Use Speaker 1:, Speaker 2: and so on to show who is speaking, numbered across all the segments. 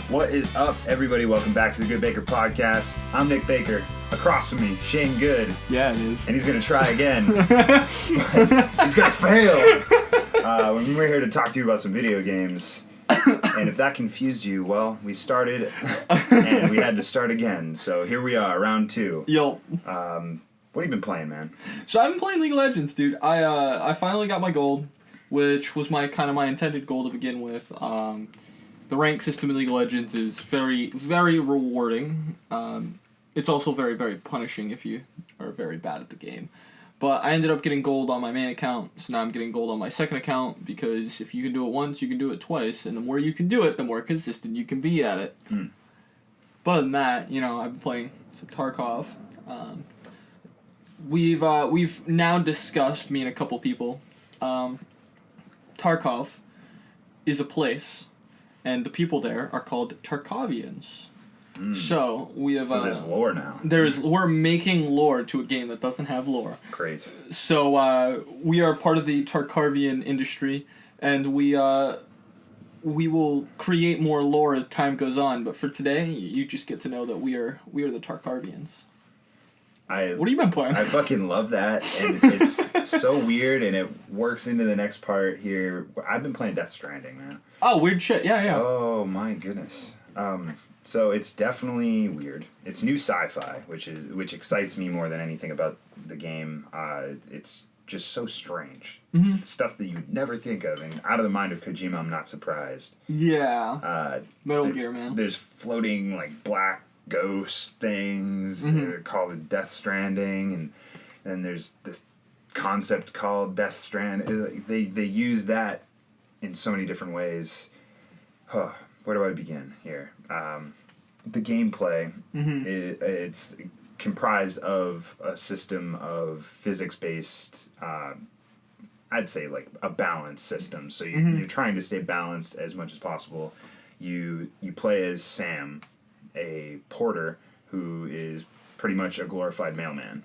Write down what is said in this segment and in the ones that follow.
Speaker 1: What is up, everybody? Welcome back to the GoodeBaker Podcast. I'm Nick Baker. Across from me, Shane Good.
Speaker 2: Yeah, it is.
Speaker 1: And he's going to try again. He's going to fail. We're here to talk to you about some video games. And if that confused you, well, we started and we had to start again. So here we are, round 2.
Speaker 2: Yo.
Speaker 1: What have you been playing, man?
Speaker 2: So I've been playing League of Legends, dude. I finally got my gold, which was my intended goal to begin with. The rank system in League of Legends is very, very rewarding. It's also very, very punishing if you are very bad at the game. But I ended up getting gold on my main account, so now I'm getting gold on my second account, because if you can do it once, you can do it twice, and the more you can do it, the more consistent you can be at it. But other than that, you know, I've been playing some Tarkov. We've now discussed, me and a couple people, Tarkov is a place, and the people there are called Tarkovians. So we have.
Speaker 1: So there's lore now.
Speaker 2: We're making lore to a game that doesn't have lore.
Speaker 1: Great.
Speaker 2: So we are part of the Tarkovian industry, and we will create more lore as time goes on. But for today, you just get to know that we are the Tarkovians. What have you been playing?
Speaker 1: I fucking love that, and it's so weird, and it works into the next part here. I've been playing Death Stranding, man.
Speaker 2: Oh, weird shit. Yeah.
Speaker 1: Oh my goodness. So it's definitely weird. It's new sci-fi, which excites me more than anything about the game. It's just so strange. It's stuff that you would never think of, and out of the mind of Kojima, I'm not surprised.
Speaker 2: Yeah. Metal Gear, man.
Speaker 1: There's floating like black ghost things. They're called Death Stranding, and then there's this concept called Death Strand. They use that in so many different ways. Where do I begin here? The gameplay, it's comprised of a system of physics-based, I'd say like a balanced system. So you're trying to stay balanced as much as possible. You play as Sam, a porter who is pretty much a glorified mailman.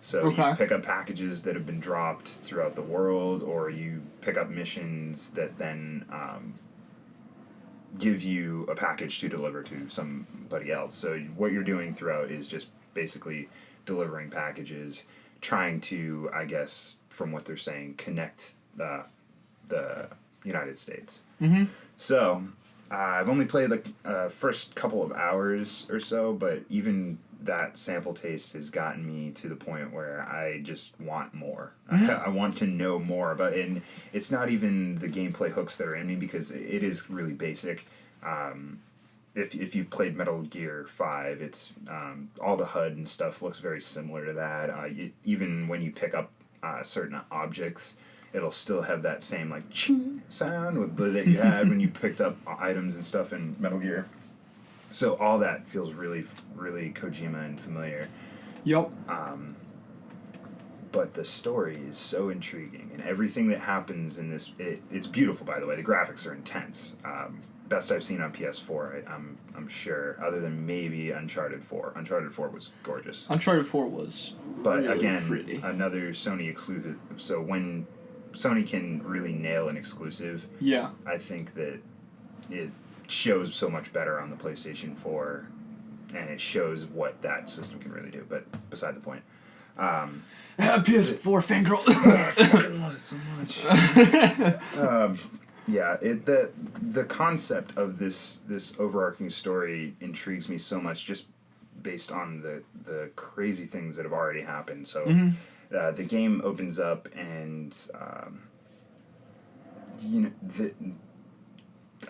Speaker 1: So you pick up packages that have been dropped throughout the world, or you pick up missions that then give you a package to deliver to somebody else. So what you're doing throughout is just basically delivering packages, trying to, I guess, from what they're saying, connect the United States. So I've only played the first couple of hours or so, but even that sample taste has gotten me to the point where I just want more. I want to know more about it. And it's not even the gameplay hooks that are in me, because it is really basic. If you've played Metal Gear 5, it's all the HUD and stuff looks very similar to that. Even when you pick up certain objects, it'll still have that same like ching sound that you had when you picked up items and stuff in Metal Gear. So all that feels really, really Kojima and familiar.
Speaker 2: Yep.
Speaker 1: But the story is so intriguing, and everything that happens in this, it's beautiful, by the way. The graphics are intense. Best I've seen on PS4, I'm sure, other than maybe Uncharted 4. Uncharted 4 was gorgeous.
Speaker 2: Uncharted 4 was
Speaker 1: But
Speaker 2: really
Speaker 1: again,
Speaker 2: pretty.
Speaker 1: Another Sony exclusive. So when Sony can really nail an exclusive, I think that it shows so much better on the PlayStation 4, and it shows what that system can really do. But beside the point.
Speaker 2: PS4 fangirl.
Speaker 1: I fucking love it so much. The concept of this overarching story intrigues me so much, just based on the crazy things that have already happened. So the game opens up, and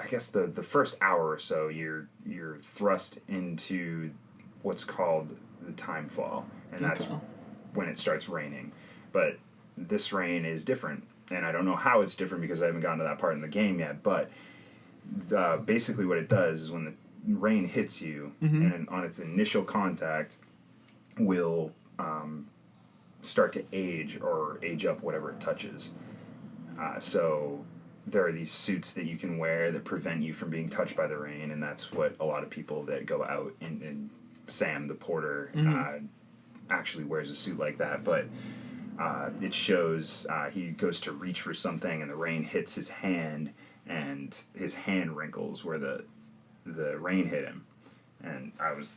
Speaker 1: I guess the first hour or so, you're thrust into what's called the time fall, and that's when it starts raining. But this rain is different, and I don't know how it's different because I haven't gotten to that part in the game yet. But basically, what it does is when the rain hits you, and on its initial contact, will start to age up whatever it touches. So there are these suits that you can wear that prevent you from being touched by the rain, and that's what a lot of people that go out, and Sam, the porter, actually wears a suit like that. But it shows he goes to reach for something, and the rain hits his hand, and his hand wrinkles where the the rain hit him, and I was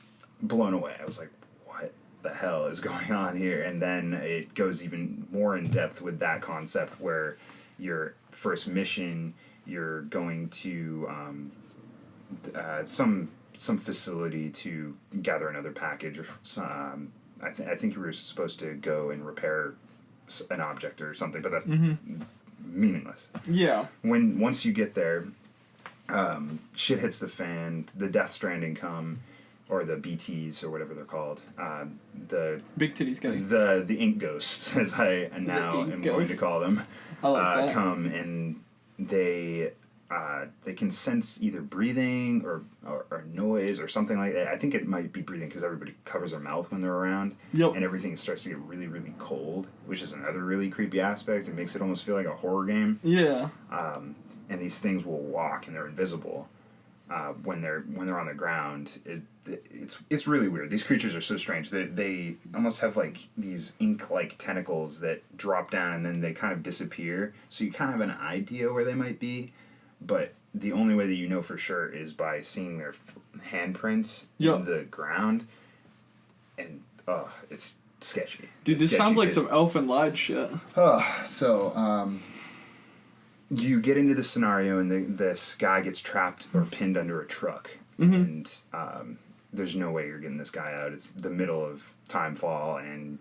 Speaker 1: blown away. I was like, what the hell is going on here? And then it goes even more in depth with that concept where your first mission, you're going to some facility to gather another package, or I think you were supposed to go and repair an object or something, but that's meaningless.
Speaker 2: Yeah.
Speaker 1: Once you get there, shit hits the fan. The Death Stranding come, or the BTs or whatever they're called. The
Speaker 2: big titties guy.
Speaker 1: The ink ghosts, as I now am going to call them,
Speaker 2: I like that.
Speaker 1: come, and they can sense either breathing or noise or something like that. I think it might be breathing because everybody covers their mouth when they're around.
Speaker 2: Yep.
Speaker 1: And everything starts to get really, really cold, which is another really creepy aspect. It makes it almost feel like a horror game.
Speaker 2: Yeah.
Speaker 1: And these things will walk, and they're invisible when they're on the ground. It's really weird. These creatures are so strange. They almost have like these ink-like tentacles that drop down and then they kind of disappear. So you kind of have an idea where they might be, but the only way that you know for sure is by seeing their handprints in the ground. And it's sketchy.
Speaker 2: Dude, this sounds like some Elfin Lied shit.
Speaker 1: You get into the scenario, and this guy gets trapped or pinned under a truck, and there's no way you're getting this guy out. It's the middle of Timefall, and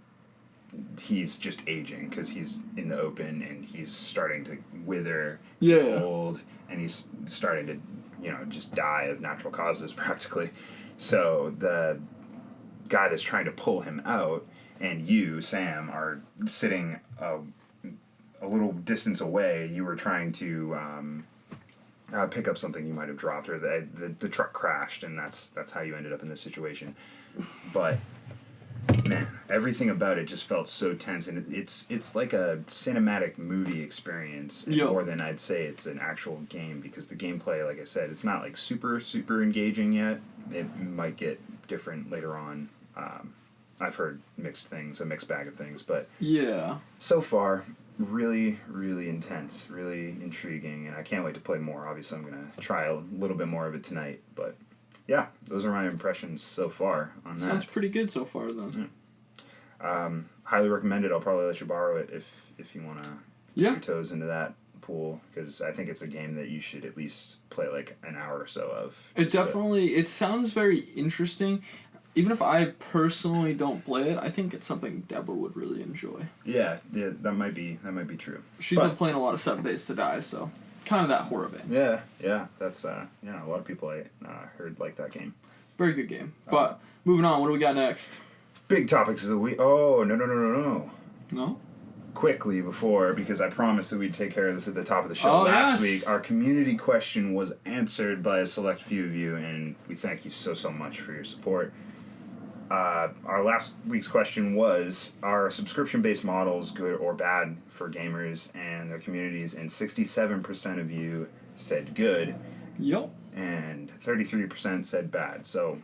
Speaker 1: he's just aging because he's in the open, and he's starting to wither, get old, and he's starting to, just die of natural causes practically. So the guy that's trying to pull him out, and you, Sam, are sitting a little distance away. You were trying to pick up something you might have dropped, or the truck crashed, and that's how you ended up in this situation. But man, everything about it just felt so tense, and it's like a cinematic movie experience more than I'd say it's an actual game, because the gameplay, like I said, it's not like super engaging yet. It might get different later on. I've heard a mixed bag of things, but so far, really, really intense, really intriguing, and I can't wait to play more. Obviously, I'm going to try a little bit more of it tonight, but yeah, those are my impressions so far on that.
Speaker 2: Sounds pretty good so far, then.
Speaker 1: Yeah. Highly recommend it. I'll probably let you borrow it if you want to dip your toes into that pool, because I think it's a game that you should at least play like an hour or so of.
Speaker 2: It sounds very interesting. Even if I personally don't play it, I think it's something Deborah would really enjoy.
Speaker 1: Yeah, that might be true.
Speaker 2: She's been playing a lot of 7 Days to Die, so kind of that horror vein.
Speaker 1: Yeah, that's a lot of people I heard like that game.
Speaker 2: Very good game. But moving on, what do we got next?
Speaker 1: Big topics of the week. Oh, no.
Speaker 2: No?
Speaker 1: Quickly because I promised that we'd take care of this at the top of the show last week. Our community question was answered by a select few of you, and we thank you so much for your support. Our last week's question was, are subscription-based models good or bad for gamers and their communities? And 67% of you said good.
Speaker 2: Yep.
Speaker 1: And 33% said bad. So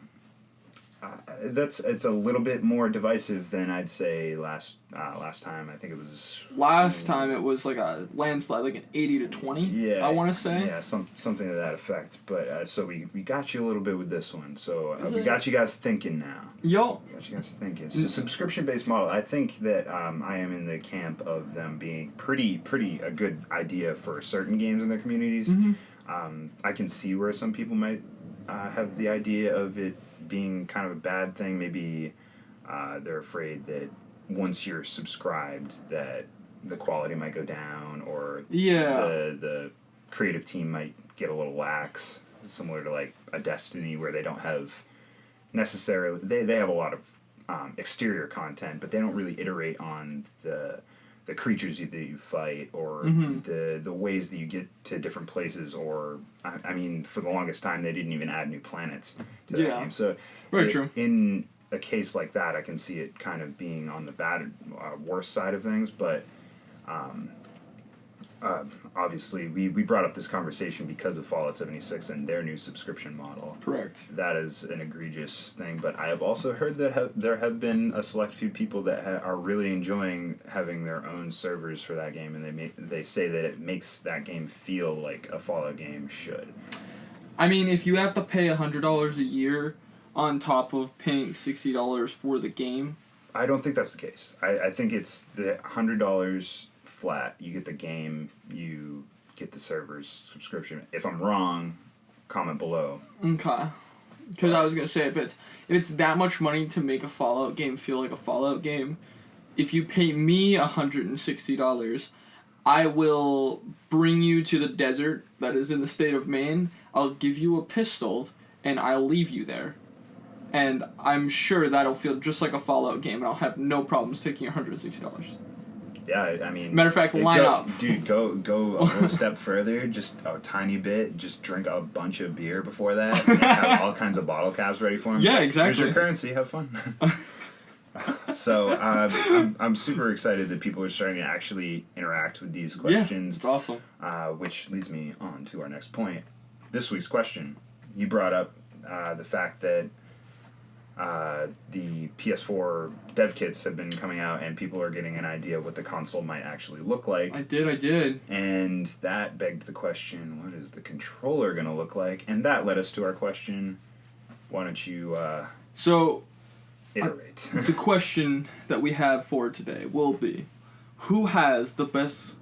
Speaker 1: it's a little bit more divisive than I'd say last time. I think it was
Speaker 2: last time it was like a landslide, like an 80-20.
Speaker 1: Yeah,
Speaker 2: I want to say.
Speaker 1: Yeah, something to that effect. But so we got you a little bit with this one. So we got you guys thinking now.
Speaker 2: Yo.
Speaker 1: Got you guys thinking. So subscription-based model. I think that I am in the camp of them being pretty a good idea for certain games in their communities.
Speaker 2: Mm-hmm.
Speaker 1: I can see where some people might have the idea of it being kind of a bad thing. Maybe they're afraid that once you're subscribed that the quality might go down, or the creative team might get a little lax, similar to like a Destiny, where they don't have necessarily they have a lot of exterior content, but they don't really iterate on the creatures that you fight, or the ways that you get to different places, or I mean, for the longest time they didn't even add new planets to the game. So
Speaker 2: very true.
Speaker 1: In a case like that, I can see it kind of being on the bad, worse side of things, but obviously we brought up this conversation because of Fallout 76 and their new subscription model.
Speaker 2: Correct.
Speaker 1: That is an egregious thing, but I have also heard that there have been a select few people that are really enjoying having their own servers for that game, and they say that it makes that game feel like a Fallout game should.
Speaker 2: I mean, if you have to pay $100 a year on top of paying $60 for the game...
Speaker 1: I don't think that's the case. I think it's the $100 flat. You get the game, you get the server's subscription. If I'm wrong, comment below.
Speaker 2: Okay. Because I was going to say, if it's that much money to make a Fallout game feel like a Fallout game, if you pay me $160, I will bring you to the desert that is in the state of Maine. I'll give you a pistol, and I'll leave you there. And I'm sure that'll feel just like a Fallout game, and I'll have no problems taking $160.
Speaker 1: Yeah, I mean...
Speaker 2: Matter of fact, line up.
Speaker 1: Dude, go a little step further, just a tiny bit. Just drink a bunch of beer before that, and have all kinds of bottle caps ready for him.
Speaker 2: Yeah, exactly.
Speaker 1: Here's your currency, have fun. So, I'm super excited that people are starting to actually interact with these questions.
Speaker 2: Yeah, it's awesome.
Speaker 1: Which leads me on to our next point. This week's question. You brought up the fact that the PS4 dev kits have been coming out and people are getting an idea of what the console might actually look like.
Speaker 2: I did.
Speaker 1: And that begged the question, what is the controller going to look like? And that led us to our question, why don't you iterate?
Speaker 2: The question that we have for today will be, who has the best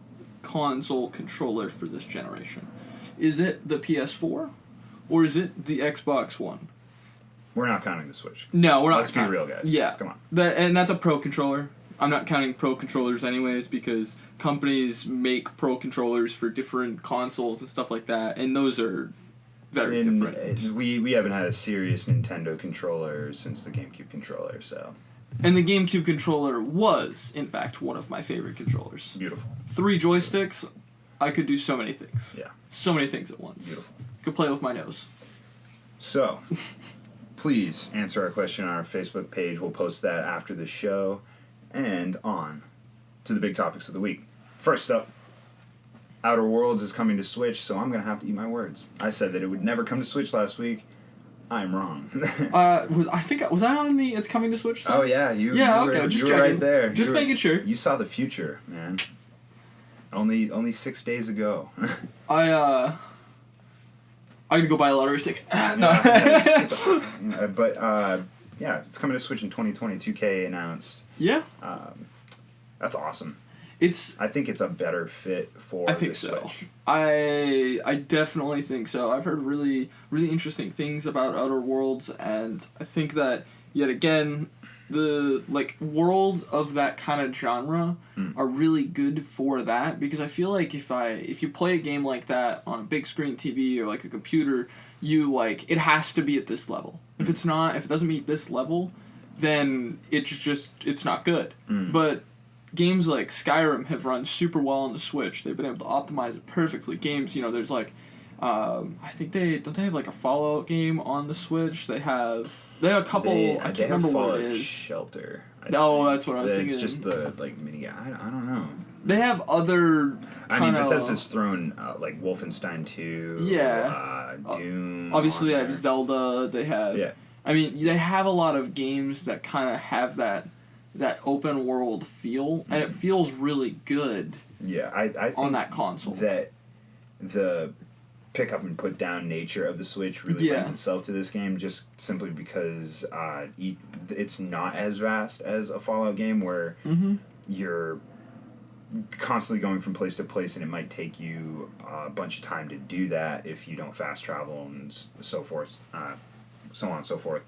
Speaker 2: console controller for this generation? Is it the PS4 or is it the Xbox One?
Speaker 1: We're not counting the Switch.
Speaker 2: No, we're not.
Speaker 1: Let's be real, guys.
Speaker 2: Yeah.
Speaker 1: Come on.
Speaker 2: And that's a pro controller. I'm not counting pro controllers anyways because companies make pro controllers for different consoles and stuff like that, and those are very different.
Speaker 1: We haven't had a serious Nintendo controller since the GameCube controller, so...
Speaker 2: And the GameCube controller was, in fact, one of my favorite controllers.
Speaker 1: Beautiful.
Speaker 2: 3 joysticks, I could do so many things.
Speaker 1: Yeah.
Speaker 2: So many things at once.
Speaker 1: Beautiful.
Speaker 2: Could play with my nose.
Speaker 1: So... Please answer our question on our Facebook page. We'll post that after the show. And on to the big topics of the week. First up, Outer Worlds is coming to Switch, so I'm going to have to eat my words. I said that it would never come to Switch last week. I'm wrong.
Speaker 2: Was I on the It's Coming to Switch side?
Speaker 1: Oh, yeah. You were right there.
Speaker 2: Just making sure.
Speaker 1: You saw the future, man. Only 6 days ago.
Speaker 2: I'm gonna go buy a lottery ticket. No.
Speaker 1: Yeah, it's coming to Switch in 2020. 2K announced.
Speaker 2: Yeah.
Speaker 1: That's awesome.
Speaker 2: I
Speaker 1: think it's a better fit for the Switch.
Speaker 2: I definitely think so. I've heard really, really interesting things about Outer Worlds, and I think that, yet again, the worlds of that kind of genre are really good for that, because I feel like if you play a game like that on a big screen TV or like a computer, it has to be at this level. If it doesn't meet this level, then it's not good. But games like Skyrim have run super well on the Switch. They've been able to optimize it perfectly. Games, there's I think they have like a Fallout game on the Switch. They have a couple. I can't remember what it is.
Speaker 1: Shelter.
Speaker 2: That's what I was thinking.
Speaker 1: It's just the mini. I don't know.
Speaker 2: They have other.
Speaker 1: Bethesda's thrown Wolfenstein 2.
Speaker 2: Yeah.
Speaker 1: Doom.
Speaker 2: Obviously, they have Zelda. They have.
Speaker 1: Yeah.
Speaker 2: They have a lot of games that kind of have that open world feel, and it feels really good.
Speaker 1: Yeah, I think
Speaker 2: on that console
Speaker 1: that the pick up and put down nature of the Switch really lends itself to this game, just simply because it's not as vast as a Fallout game where you're constantly going from place to place, and it might take you a bunch of time to do that if you don't fast travel and so forth, so on and so forth.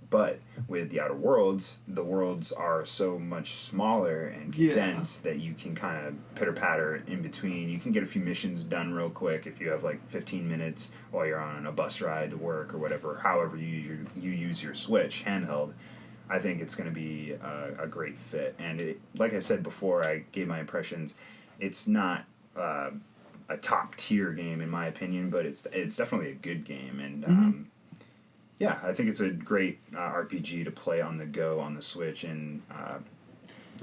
Speaker 1: But with the Outer Worlds, the worlds are so much smaller and condensed that you can kind of pitter-patter in between. You can get a few missions done real quick if you have 15 minutes while you're on a bus ride to work or whatever, however you use your Switch handheld. I think it's going to be a great fit. And like I said before, I gave my impressions, it's not a top-tier game in my opinion, but it's definitely a good game. And yeah, I think it's a great RPG to play on the go on the Switch, and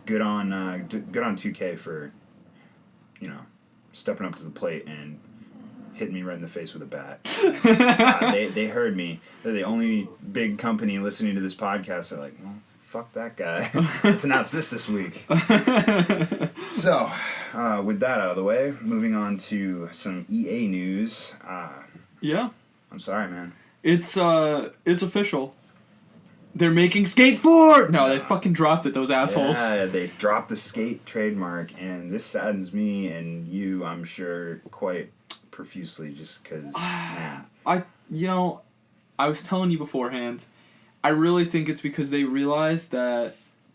Speaker 1: good on 2K for stepping up to the plate and hitting me right in the face with a bat. They heard me. They're the only big company listening to this podcast. They're like, well, fuck that guy. Let's announce this week. So, with that out of the way, moving on to some EA news.
Speaker 2: Yeah.
Speaker 1: I'm sorry, man.
Speaker 2: It's official. They're making Skate 4! No, they fucking dropped it, those assholes.
Speaker 1: Yeah, they dropped the Skate trademark, and this saddens me and you, I'm sure, quite profusely, just because, man.
Speaker 2: I was telling you beforehand, I really think it's because they realized that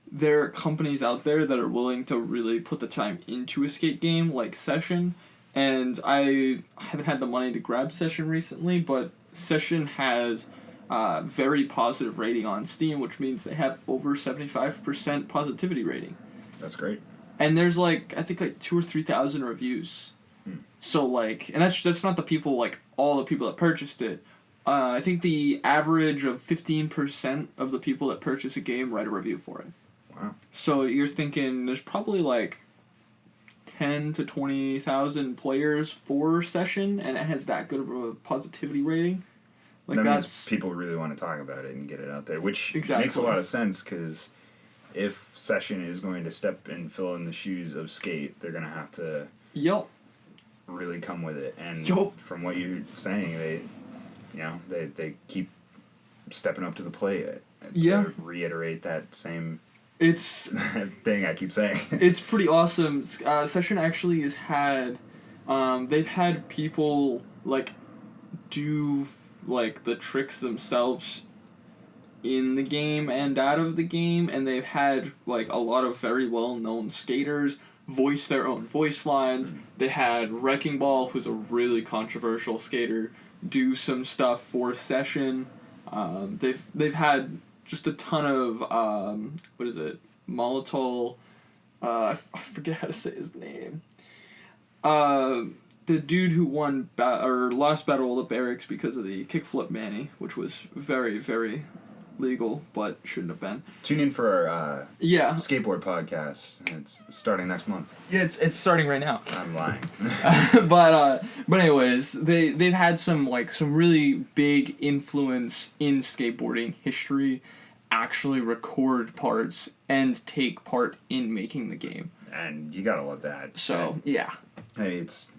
Speaker 2: there are companies out there that are willing to really put the time into a skate game, like Session, and I haven't had the money to grab Session recently, but Session has very positive rating on Steam, which means they have over 75% positivity rating.
Speaker 1: That's great.
Speaker 2: And there's I think 2,000 or 3,000 reviews. So and that's not the people, all the people that purchased it. I think the average of 15% of the people that purchase a game write a review for it.
Speaker 1: Wow.
Speaker 2: So you're thinking there's probably 10 to 20,000 players for Session, and it has that good of a positivity rating.
Speaker 1: That means people really want to talk about it and get it out there, which makes a lot of sense, because if Session is going to step and fill in the shoes of Skate, they're going to have to really come with it. And from what you're saying, they keep stepping up to the plate to reiterate that same thing I keep saying.
Speaker 2: It's pretty awesome. Session actually has had, they've had people do the tricks themselves in the game and out of the game, and they've had a lot of very well known skaters voice their own voice lines. They had Wrecking Ball, who's a really controversial skater, do some stuff for Session. They've had just a ton of Molotov. I forget how to say his name. The dude who won lost Battle of the Barracks because of the kickflip Manny, which was very, very legal, but shouldn't have been.
Speaker 1: Tune in for our skateboard podcast. It's starting next month.
Speaker 2: Yeah, it's starting right now.
Speaker 1: I'm lying.
Speaker 2: but anyways, they've had some really big influence in skateboarding history actually record parts and take part in making the game.
Speaker 1: And you gotta love that.
Speaker 2: So, yeah.
Speaker 1: Hey, it's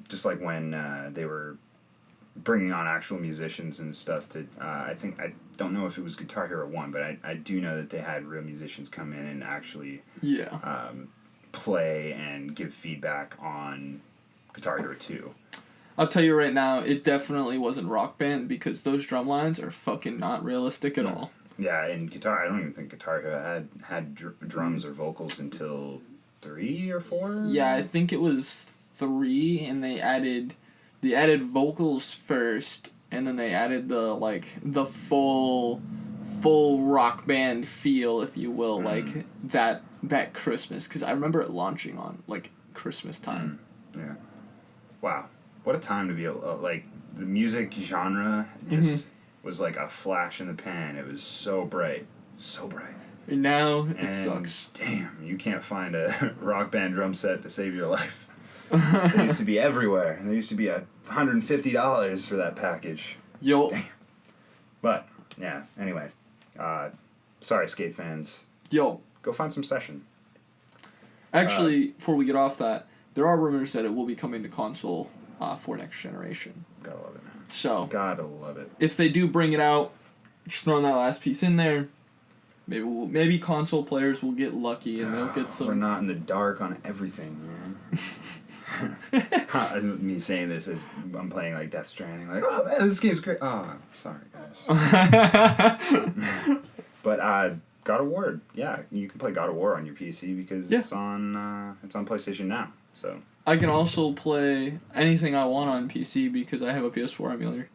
Speaker 1: just like when they were bringing on actual musicians and stuff to, I don't know if it was Guitar Hero 1, but I do know that they had real musicians come in and actually play and give feedback on Guitar Hero 2.
Speaker 2: I'll tell you right now, it definitely wasn't Rock Band, because those drum lines are fucking not realistic at all.
Speaker 1: Yeah, and I don't even think Guitar Hero had drums or vocals until 3 or 4?
Speaker 2: Yeah, I think it was 3, and they added vocals first, and then they added the full Rock Band feel, if you will, that Christmas, because I remember it launching on Christmas time.
Speaker 1: Yeah. Wow. What a time to be the music genre just was like a flash in the pan. It was so bright. So bright.
Speaker 2: And now it sucks.
Speaker 1: Damn, you can't find a Rock Band drum set to save your life. They used to be everywhere. There used to be $150 for that package.
Speaker 2: Yo.
Speaker 1: Damn. But, yeah, anyway. Sorry, skate fans.
Speaker 2: Yo.
Speaker 1: Go find some Session.
Speaker 2: Actually, before we get off that, there are rumors that it will be coming to console for next generation.
Speaker 1: Gotta love it, man.
Speaker 2: So,
Speaker 1: gotta love it.
Speaker 2: If they do bring it out, just throwing that last piece in there, maybe console players will get lucky and they'll get some...
Speaker 1: We're not in the dark on everything, man. Me saying this as I'm playing Death Stranding, oh man, this game's great. Oh, I'm sorry, guys. But God of War, yeah, you can play God of War on your PC because it's on PlayStation now. So
Speaker 2: I can also play anything I want on PC because I have a PS4 emulator.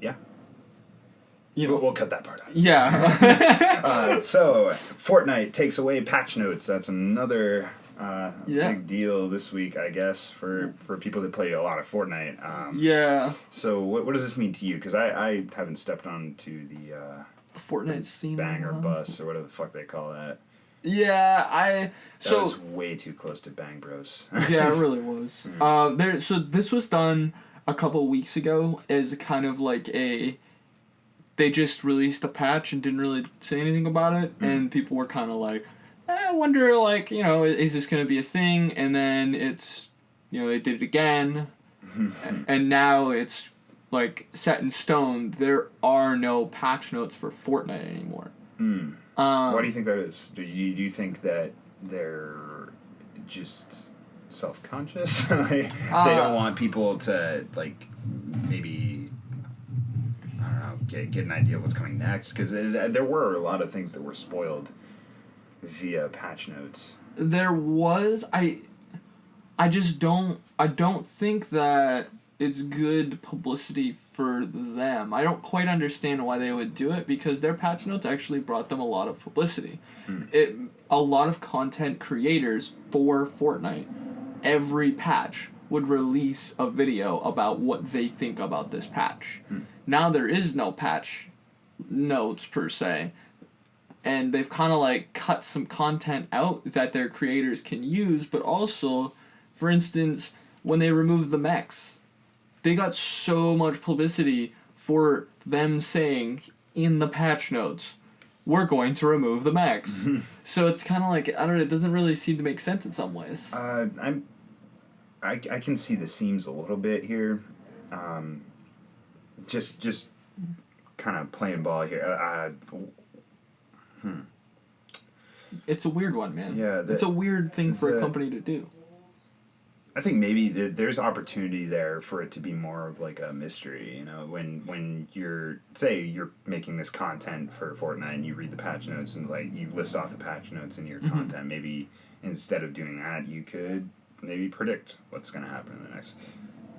Speaker 1: Yeah. We'll cut that part out.
Speaker 2: Yeah.
Speaker 1: So Fortnite takes away patch notes. That's another big deal this week, I guess, for people that play a lot of Fortnite. So what does this mean to you? Because I haven't stepped onto the
Speaker 2: Fortnite scene
Speaker 1: banger bus or whatever the fuck they call that.
Speaker 2: Yeah,
Speaker 1: that was way too close to Bang Bros.
Speaker 2: Yeah, it really was. So this was done a couple weeks ago as kind of they just released a patch and didn't really say anything about it, and people were kind of I wonder, is this going to be a thing? And then it's, they did it again, and now it's like set in stone. There are no patch notes for Fortnite anymore.
Speaker 1: Why do you think that is? Do you think that they're just self-conscious? They don't want people to, like, maybe, I don't know, get an idea of what's coming next? Because there were a lot of things that were spoiled via patch notes.
Speaker 2: There was. I don't think that it's good publicity for them. I don't quite understand why they would do it, because their patch notes actually brought them a lot of publicity. A lot of content creators for Fortnite, every patch would release a video about what they think about this patch. Now there is no patch notes per se, and they've kind of like cut some content out that their creators can use, but also, for instance, when they removed the mechs, they got so much publicity for them saying in the patch notes, we're going to remove the mechs. So it's kind of like, I don't know, it doesn't really seem to make sense in some ways.
Speaker 1: I can see the seams a little bit here. Just kind of playing ball here.
Speaker 2: It's a weird one, man.
Speaker 1: Yeah,
Speaker 2: it's a weird thing for a company to do.
Speaker 1: I think maybe there's opportunity there for it to be more of like a mystery, you know, when you're making this content for Fortnite and you read the patch notes and like you list off the patch notes in your content, maybe instead of doing that, you could maybe predict what's going to happen in the next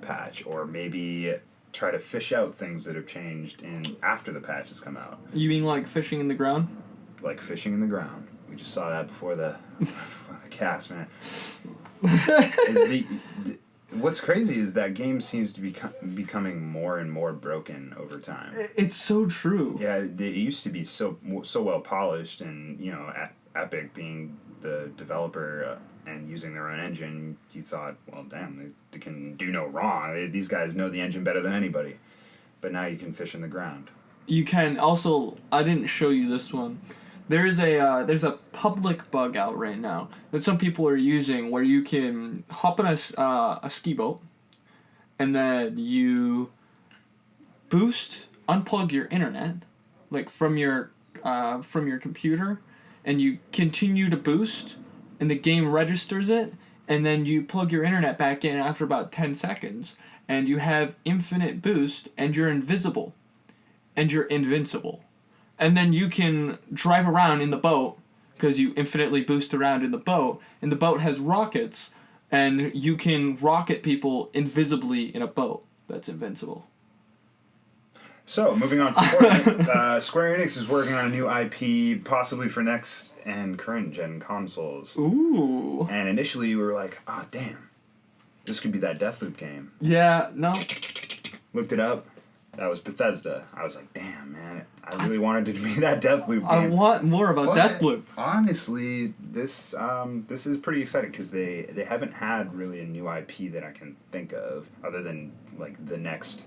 Speaker 1: patch, or maybe try to fish out things that have changed after the patch has come out.
Speaker 2: You mean like fishing in the ground?
Speaker 1: Like fishing in the ground. We just saw that before the cast, man. What's crazy is that game seems to be becoming more and more broken over time.
Speaker 2: It's so true.
Speaker 1: Yeah, it used to be so well polished, and you know, Epic being the developer and using their own engine, you thought, well, damn, they can do no wrong. These guys know the engine better than anybody. But now you can fish in the ground. You
Speaker 2: can also. I didn't show you this one. There's a public bug out right now that some people are using where you can hop on a ski boat, and then you unplug your internet, like from your computer, and you continue to boost, and the game registers it, and then you plug your internet back in after about 10 seconds, and you have infinite boost, and you're invisible, and you're invincible. And then you can drive around in the boat because you infinitely boost around in the boat, and the boat has rockets, and you can rocket people invisibly in a boat that's invincible.
Speaker 1: So, moving on from Fortnite, Square Enix is working on a new IP, possibly for next and current gen consoles.
Speaker 2: Ooh.
Speaker 1: And initially we were like, oh, damn, this could be that Deathloop game.
Speaker 2: Yeah, no.
Speaker 1: Looked it up. That was Bethesda. I was like, damn, man, I really wanted it to be that Deathloop game.
Speaker 2: I want more about Deathloop.
Speaker 1: Honestly, this is pretty exciting because they haven't had really a new IP that I can think of other than like the next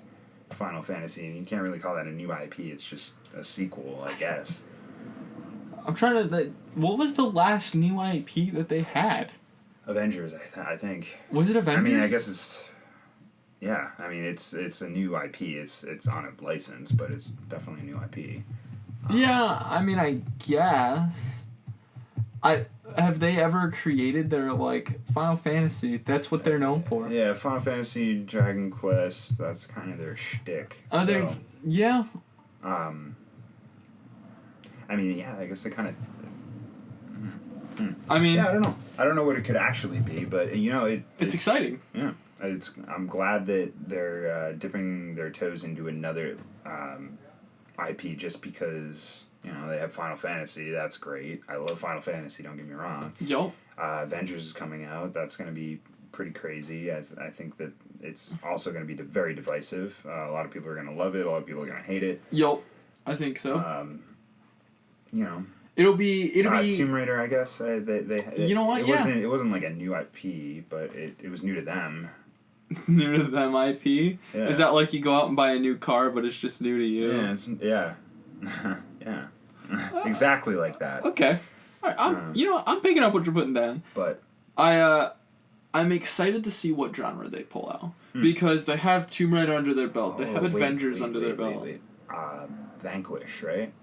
Speaker 1: Final Fantasy, and you can't really call that a new IP. It's just a sequel, I guess.
Speaker 2: I'm trying to. What was the last new IP that they had?
Speaker 1: Avengers, I think.
Speaker 2: Was it Avengers?
Speaker 1: I mean, I guess it's. Yeah, I mean it's a new IP. It's on a license, but it's definitely a new IP.
Speaker 2: Yeah, I mean, I guess. Have they ever created their like Final Fantasy? That's what they're known for.
Speaker 1: Yeah, Final Fantasy, Dragon Quest. That's kind of their shtick.
Speaker 2: They? Yeah.
Speaker 1: I mean, yeah. I guess they kind of.
Speaker 2: I mean,
Speaker 1: yeah, I don't know. I don't know what it could actually be, but you know,
Speaker 2: it's exciting.
Speaker 1: Yeah. I'm glad that they're dipping their toes into another IP just because, you know, they have Final Fantasy. That's great. I love Final Fantasy, don't get me wrong.
Speaker 2: Yo.
Speaker 1: Avengers is coming out. That's going to be pretty crazy. I think that it's also going to be very divisive. A lot of people are going to love it. A lot of people are going to hate it.
Speaker 2: Yo. I think so.
Speaker 1: You know.
Speaker 2: It'll be
Speaker 1: Tomb Raider, I guess.
Speaker 2: You know what?
Speaker 1: It wasn't like a new IP, but it was new to them.
Speaker 2: New to them IP?
Speaker 1: Yeah.
Speaker 2: Is that like you go out and buy a new car, but it's just new to you?
Speaker 1: Yeah, yeah. Exactly like that.
Speaker 2: Okay. All right, I'm picking up what you're putting down.
Speaker 1: But
Speaker 2: I'm excited to see what genre they pull out because they have Tomb Raider under their belt. They have Avengers under their belt.
Speaker 1: Wait. Vanquish, right?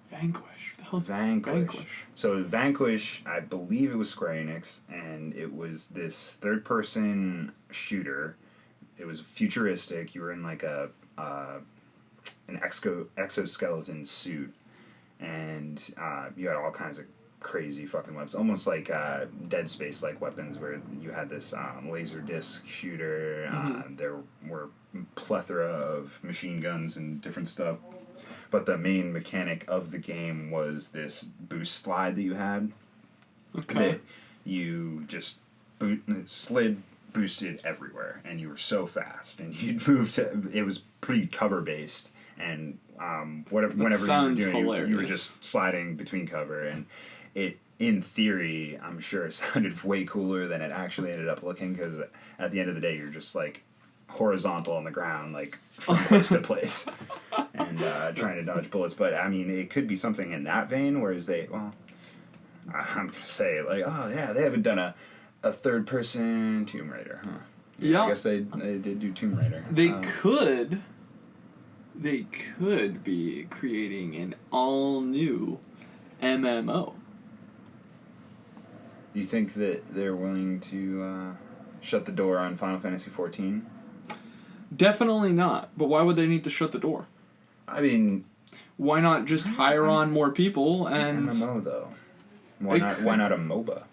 Speaker 2: Vanquish. The hell's
Speaker 1: Vanquish. So Vanquish, I believe it was Square Enix, and it was this third-person shooter. It was futuristic. You were in like an exoskeleton suit, and you had all kinds of crazy fucking weapons, almost like Dead Space-like weapons, where you had this laser disc shooter. There were plethora of machine guns and different stuff. But the main mechanic of the game was this boost slide that you had.
Speaker 2: Okay.
Speaker 1: That you just boosted everywhere, and you were so fast, and you'd move to. It was pretty cover based, and whenever you were doing, you were just sliding between cover, and it. In theory, I'm sure it sounded way cooler than it actually ended up looking, because at the end of the day, you're just like horizontal on the ground, like from place to place, and trying to dodge bullets. But I mean, it could be something in that vein, whereas I'm gonna say like, oh yeah, they haven't done a third person Tomb Raider, huh?
Speaker 2: Yeah,
Speaker 1: I guess they did do Tomb Raider.
Speaker 2: They could be creating an all new MMO.
Speaker 1: You think that they're willing to shut the door on Final Fantasy XIV?
Speaker 2: Definitely not. But why would they need to shut the door?
Speaker 1: I mean,
Speaker 2: why not just hire on more people and
Speaker 1: MMO though? Why not a MOBA?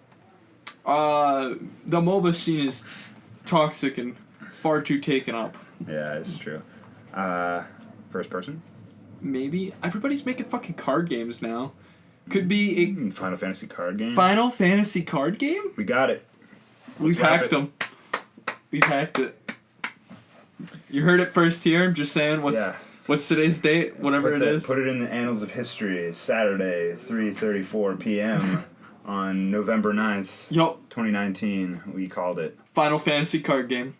Speaker 2: The MOBA scene is toxic and far too taken up.
Speaker 1: Yeah, it's true. First person?
Speaker 2: Maybe. Everybody's making fucking card games now. Could be a
Speaker 1: Final Fantasy card game.
Speaker 2: Final Fantasy card game?
Speaker 1: We got it.
Speaker 2: We've hacked them. We've hacked it. You heard it first here. I'm just saying. What's today's date? Whatever it is.
Speaker 1: Put it in the annals of history. Saturday, 3:34 p.m. on November 9th, 2019. We called it.
Speaker 2: Final Fantasy card game.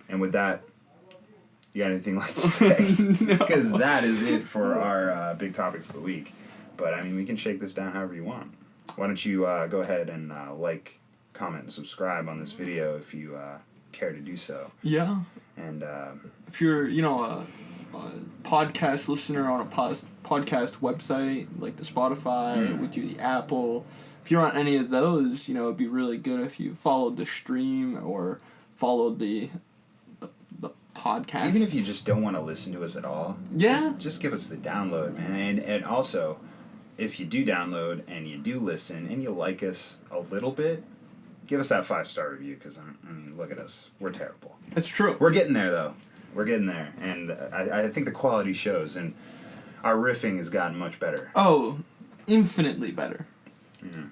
Speaker 1: And with that, you got anything left to say?
Speaker 2: No.
Speaker 1: Because that is it for our big topics of the week. But, I mean, we can shake this down however you want. Why don't you go ahead and like, comment, and subscribe on this video if you care to do so.
Speaker 2: Yeah.
Speaker 1: And
Speaker 2: if you're, a podcast listener on a podcast website, like the Spotify, we do the Apple. If you're on any of those, it'd be really good if you followed the stream or followed the podcast.
Speaker 1: Even if you just don't want to listen to us at all, just give us the download, man. And also, if you do download and you do listen and you like us a little bit, give us that 5-star review, because, I mean, look at us. We're terrible.
Speaker 2: It's true.
Speaker 1: We're getting there, though. We're getting there. And I think the quality shows, and our riffing has gotten much better.
Speaker 2: Oh, infinitely better.
Speaker 1: Yeah.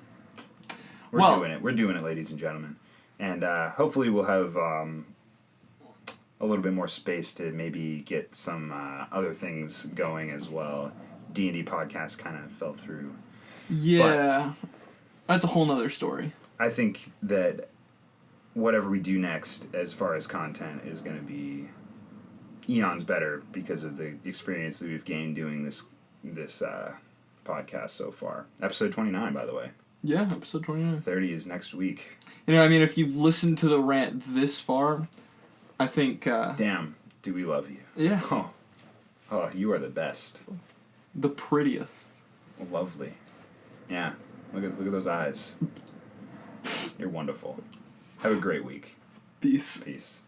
Speaker 1: We're doing it. We're doing it, ladies and gentlemen. And hopefully we'll have a little bit more space to maybe get some other things going as well. D&D podcast kind of fell through.
Speaker 2: Yeah. That's a whole nother story.
Speaker 1: I think that whatever we do next as far as content is going to be eons better because of the experience that we've gained doing this podcast so far. Episode 29, by the way.
Speaker 2: Yeah, episode 29.
Speaker 1: 30 is next week.
Speaker 2: If you've listened to the rant this far, I think...
Speaker 1: Damn, do we love you.
Speaker 2: Yeah.
Speaker 1: Oh, you are the best.
Speaker 2: The prettiest.
Speaker 1: Lovely. Yeah. Look at those eyes. You're wonderful. Have a great week.
Speaker 2: Peace.
Speaker 1: Peace.